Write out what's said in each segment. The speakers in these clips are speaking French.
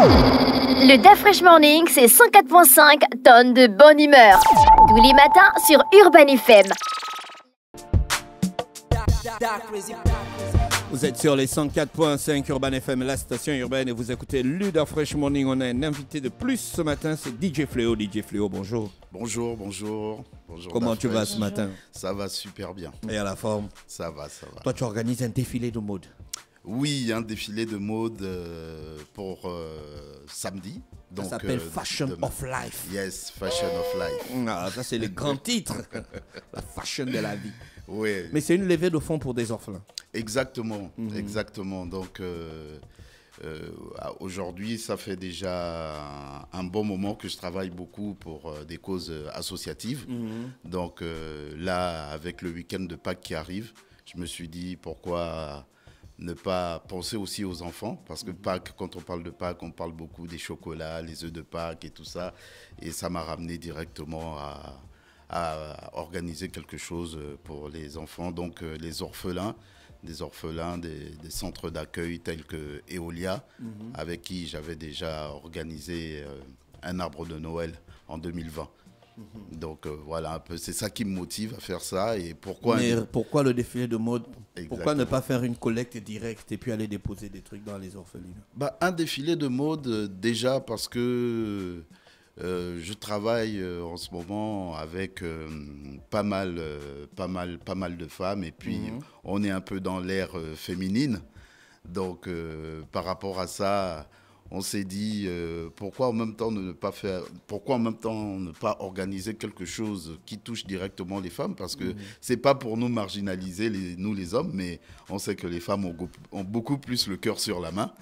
Le Da Fresh Morning, c'est 104.5 tonnes de bonne humeur. Tous les matins sur Urban FM. Vous êtes sur les 104.5 Urban FM, la station urbaine, et vous écoutez le Da Fresh Morning. On a un invité de plus ce matin, c'est DJ Fléau. DJ Fléau, bonjour. Bonjour, bonjour. Bonjour. Comment tu vas ce matin? Ça va super bien. Et à la forme? Ça va, ça va. Toi, tu organises un défilé de mode? Oui, un défilé de mode pour samedi. Ça s'appelle Fashion of Life. Yes, Fashion of Life. Ah, ça, c'est le grand titre. La fashion de la vie. Oui. Mais c'est une levée de fonds pour des orphelins. Exactement, exactement. Donc, aujourd'hui, ça fait déjà un bon moment que je travaille beaucoup pour des causes associatives. Donc, là, avec le week-end de Pâques qui arrive, je me suis dit pourquoi ne pas penser aussi aux enfants, parce que Pâques, quand on parle de Pâques, on parle beaucoup des chocolats, les œufs de Pâques et tout ça. Et ça m'a ramené directement à organiser quelque chose pour les enfants, donc les orphelins, des centres d'accueil tels que Eolia, avec qui j'avais déjà organisé un arbre de Noël en 2020. Donc voilà, un peu, c'est ça qui me motive à faire ça. Et pourquoi le défilé de mode? Exactement. Pourquoi ne pas faire une collecte directe et puis aller déposer des trucs dans les orphelinats? Un défilé de mode, déjà parce que je travaille en ce moment avec pas mal de femmes, et puis on est un peu dans l'ère féminine. Donc par rapport à ça, on s'est dit pourquoi en même temps ne pas organiser quelque chose qui touche directement les femmes, parce que c'est pas pour nous marginaliser nous les hommes, mais on sait que les femmes ont beaucoup plus le cœur sur la main.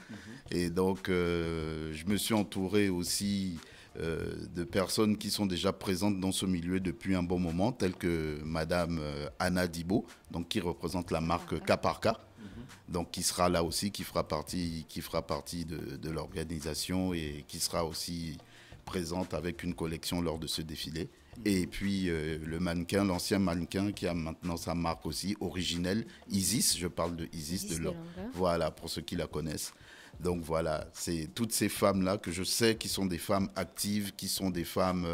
Et donc je me suis entouré aussi de personnes qui sont déjà présentes dans ce milieu depuis un bon moment, telles que Madame Anna Dibo, donc qui représente la marque Cas par Cas, donc qui sera là aussi, qui fera partie de l'organisation, et qui sera aussi présente avec une collection lors de ce défilé. Et puis le mannequin, l'ancien mannequin qui a maintenant sa marque aussi originelle, Isis, je parle de Isis, voilà, pour ceux qui la connaissent. Donc voilà, c'est toutes ces femmes-là que je sais qui sont des femmes actives, qui sont des femmes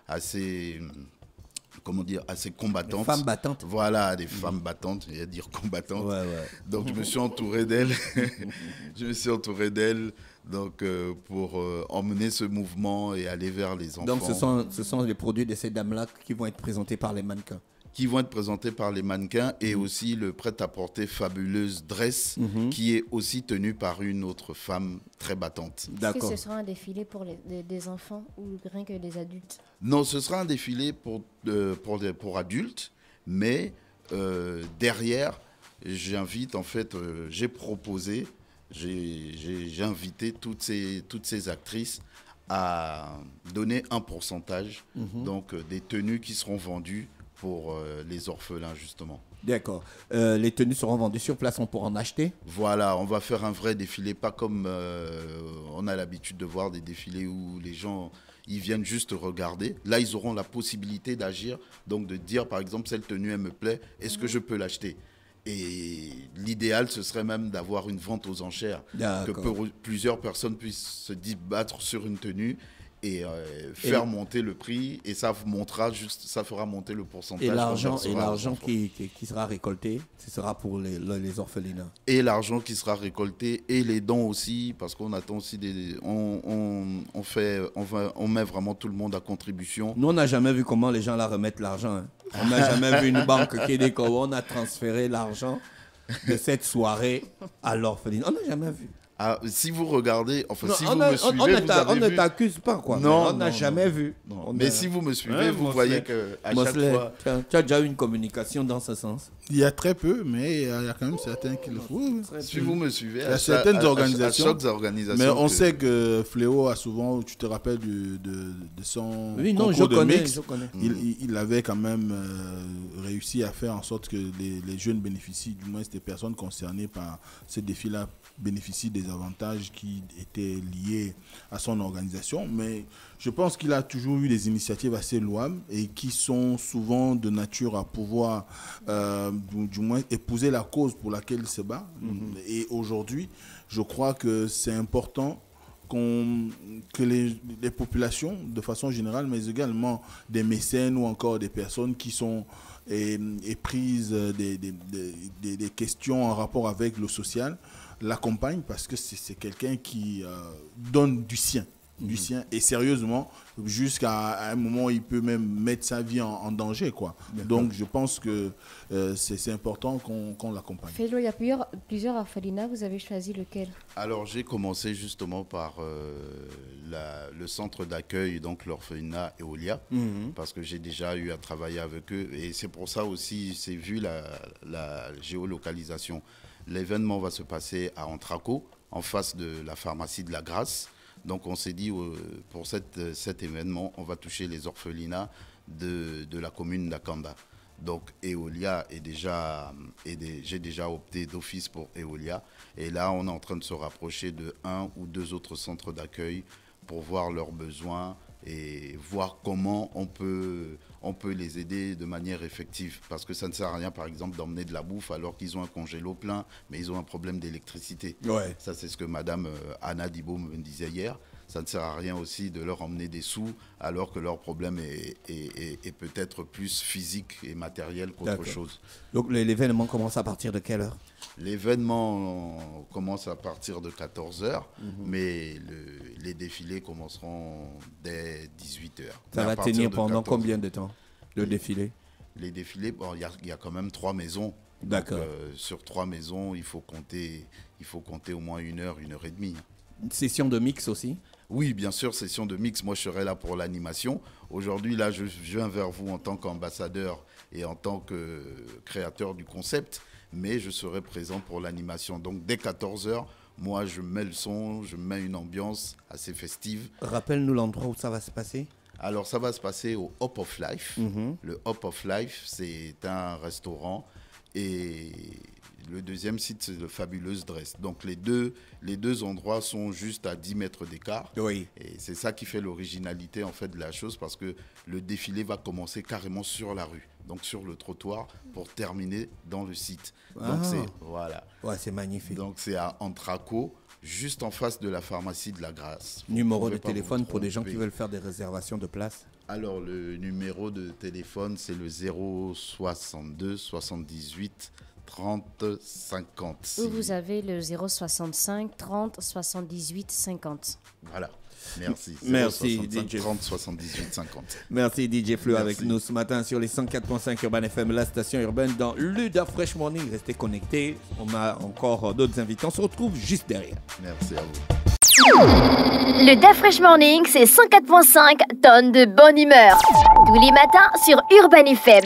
assez combattantes. Des femmes battantes. Voilà, des femmes battantes, je vais dire combattantes. Ouais. Donc je me suis entouré d'elles. Donc pour emmener ce mouvement et aller vers les enfants. Donc ce sont les produits de ces dames-là qui vont être présentés par les mannequins. Et aussi le prêt-à-porter Fabuleuse Dress, qui est aussi tenu par une autre femme très battante. Est-ce que ce sera un défilé pour des enfants ou rien que des adultes? Non, ce sera un défilé pour adultes, mais derrière, j'invite, en fait, j'ai invité toutes ces actrices à donner un pourcentage, donc des tenues qui seront vendues pour les orphelins, justement. D'accord. Les tenues seront vendues sur place, on pourra en acheter? Voilà, on va faire un vrai défilé, pas comme on a l'habitude de voir des défilés où les gens ils viennent juste regarder. Là, ils auront la possibilité d'agir, donc de dire, par exemple, cette tenue, elle me plaît, est-ce que je peux l'acheter? Et l'idéal, ce serait même d'avoir une vente aux enchères, que plusieurs personnes puissent se débattre sur une tenue et faire monter le prix, et ça fera monter le pourcentage. Et l'argent qui sera récolté, ce sera pour les orphelinats. Et l'argent qui sera récolté, et les dons aussi, parce qu'on attend aussi on met vraiment tout le monde à contribution. Nous, on n'a jamais vu comment les gens là remettent l'argent. Hein. On n'a jamais vu une banque qui est on a transféré l'argent de cette soirée à l'orphelinat. On n'a jamais vu. Ah, si vous regardez, enfin, non, si vous me suivez, on ne t'accuse pas, quoi. Non, on n'a jamais vu. Mais si vous me suivez, vous voyez que à chaque fois... Tu as déjà eu une communication dans ce sens? Il y a très peu, mais il y a quand même certains qui le font. Si vous me suivez, il y a certaines organisations. Mais on sait que Fléau a souvent, tu te rappelles de son concours de mix, il avait quand même réussi à faire en sorte que les jeunes bénéficient, du moins des personnes concernées par ce défi-là, bénéficient des avantages qui étaient liés à son organisation. Mais je pense qu'il a toujours eu des initiatives assez louables et qui sont souvent de nature à pouvoir du moins épouser la cause pour laquelle il se bat. Et aujourd'hui, je crois que c'est important que les populations, de façon générale, mais également des mécènes ou encore des personnes qui sont éprises des questions en rapport avec le social, l'accompagnent parce que c'est quelqu'un qui donne du sien. Et sérieusement, jusqu'à un moment, il peut même mettre sa vie en danger, quoi. Donc, je pense que c'est important qu'on l'accompagne. Felo, il y a plusieurs orphelinats. Vous avez choisi lequel? Alors, j'ai commencé justement par le centre d'accueil, donc l'orphelinat Eolia, parce que j'ai déjà eu à travailler avec eux. Et c'est pour ça aussi, c'est vu la géolocalisation. L'événement va se passer à Antraco, en face de la pharmacie de la Grâce. Donc on s'est dit, pour cet événement, on va toucher les orphelinats de la commune d'Akamba. Donc Eolia j'ai déjà opté d'office pour Eolia. Et là, on est en train de se rapprocher de 1 ou 2 autres centres d'accueil pour voir leurs besoins et voir comment on peut les aider de manière effective. Parce que ça ne sert à rien, par exemple, d'emmener de la bouffe alors qu'ils ont un congélo plein, mais ils ont un problème d'électricité. Ouais. Ça, c'est ce que Madame Anna Dibo me disait hier. Ça ne sert à rien aussi de leur emmener des sous alors que leur problème est peut-être plus physique et matériel qu'autre chose. Donc l'événement commence à partir de quelle heure? L'événement commence à partir de 14h, mais les défilés commenceront dès 18h. Ça va tenir pendant combien de temps, le défilé? Les défilés, bon, y a quand même 3 maisons. D'accord. Sur 3 maisons, il faut compter au moins 1 heure, 1h30. Une session de mix aussi? Oui, bien sûr, session de mix. Moi, je serai là pour l'animation. Aujourd'hui, là, je viens vers vous en tant qu'ambassadeur et en tant que créateur du concept, mais je serai présent pour l'animation. Donc, dès 14h, moi, je mets le son, je mets une ambiance assez festive. Rappelle-nous l'endroit où ça va se passer. Alors, ça va se passer au Hop of Life. Le Hop of Life, c'est un restaurant et le deuxième site, c'est le Fabuleuse Dress. Donc, les deux endroits sont juste à 10 mètres d'écart. Oui. Et c'est ça qui fait l'originalité, en fait, de la chose, parce que le défilé va commencer carrément sur la rue, donc sur le trottoir, pour terminer dans le site. Donc, voilà. Ouais, c'est magnifique. Donc, c'est à Antraco, juste en face de la pharmacie de la Grâce. Numéro de téléphone pour des gens qui veulent faire des réservations de place? Alors, le numéro de téléphone, c'est le 062 78 30 50. Ou vous avez le 065 30 78 50. Voilà. Merci. Merci 65, DJ. 30 78 50. Merci DJ Fleu avec nous ce matin sur les 104.5 Urban FM, la station urbaine dans l'UDA Fresh Morning. Restez connectés. On a encore d'autres invités. On se retrouve juste derrière. Merci à vous. Le Da Fresh Morning, c'est 104.5 tonnes de bonne humeur. Tous les matins sur Urban FM.